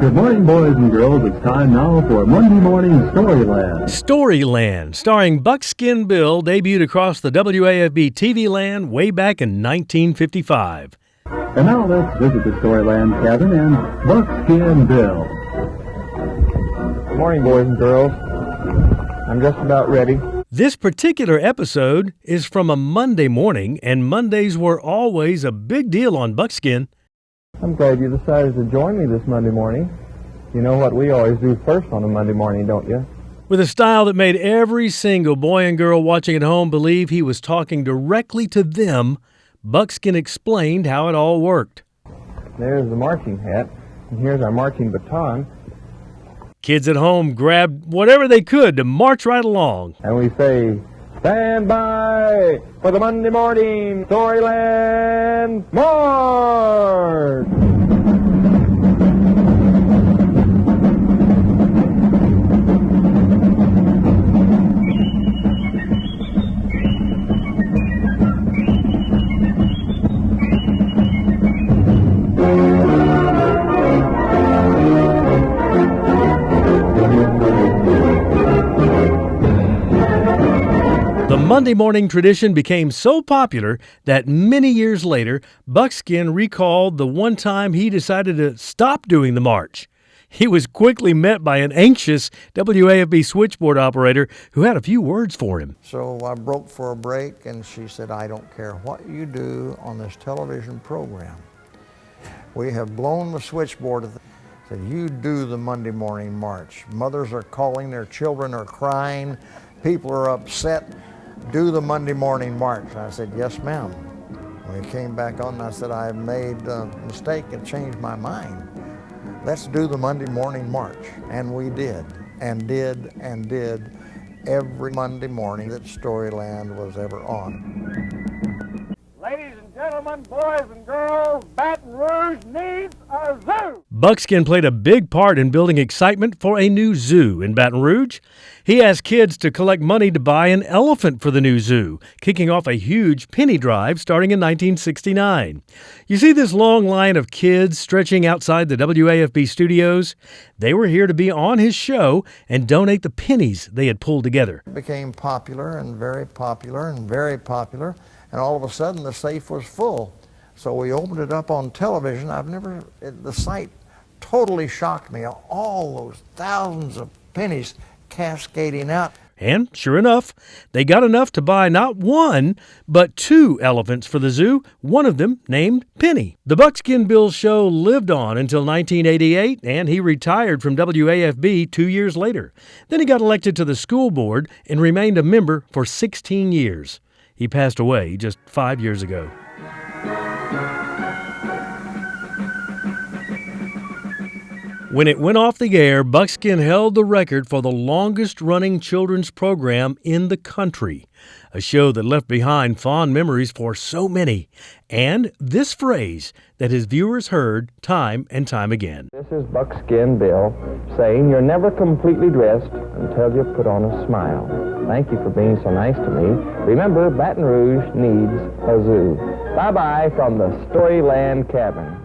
Good morning, boys and girls. It's time now for Monday Morning Storyland. Storyland, starring Buckskin Bill, debuted across the WAFB TV land way back in 1955. And now let's visit the Storyland cabin and Buckskin Bill. Good morning, boys and girls. I'm just about ready. This particular episode is from a Monday morning, and Mondays were always a big deal on Buckskin. I'm glad you decided to join me this Monday morning. You know what we always do first on a Monday morning, don't you? With a style that made every single boy and girl watching at home believe he was talking directly to them, Buckskin explained how it all worked. There's the marching hat, and here's our marching baton. Kids at home grabbed whatever they could to march right along. And we say, stand by for the Monday morning Storyland March! The Monday morning tradition became so popular that many years later, Buckskin recalled the one time he decided to stop doing the march. He was quickly met by an anxious WAFB switchboard operator who had a few words for him. So I broke for a break, and she said, I don't care what you do on this television program. We have blown the switchboard. Said, you do the Monday morning march. Mothers are calling, their children are crying, people are upset. Do the Monday morning march. I said, yes, ma'am. When he came back on, I said, I made a mistake and changed my mind. Let's do the Monday morning march. And we did, and did, and did every Monday morning that Storyland was ever on. Ladies and gentlemen, boys and girls, Baton Rouge needs a zoo! Buckskin played a big part in building excitement for a new zoo in Baton Rouge. He asked kids to collect money to buy an elephant for the new zoo, kicking off a huge penny drive starting in 1969. You see this long line of kids stretching outside the WAFB studios? They were here to be on his show and donate the pennies they had pulled together. It became popular and very popular and very popular, and all of a sudden the safe was full. So we opened it up on television. The sight totally shocked me. All those thousands of pennies cascading out. And sure enough, they got enough to buy not one, but two elephants for the zoo, one of them named Penny. The Buckskin Bill show lived on until 1988, and he retired from WAFB 2 years later. Then he got elected to the school board and remained a member for 16 years. He passed away just 5 years ago. When it went off the air, Buckskin held the record for the longest-running children's program in the country, a show that left behind fond memories for so many, and this phrase that his viewers heard time and time again. This is Buckskin Bill saying you're never completely dressed until you put on a smile. Thank you for being so nice to me. Remember, Baton Rouge needs a zoo. Bye-bye from the Storyland Cabin.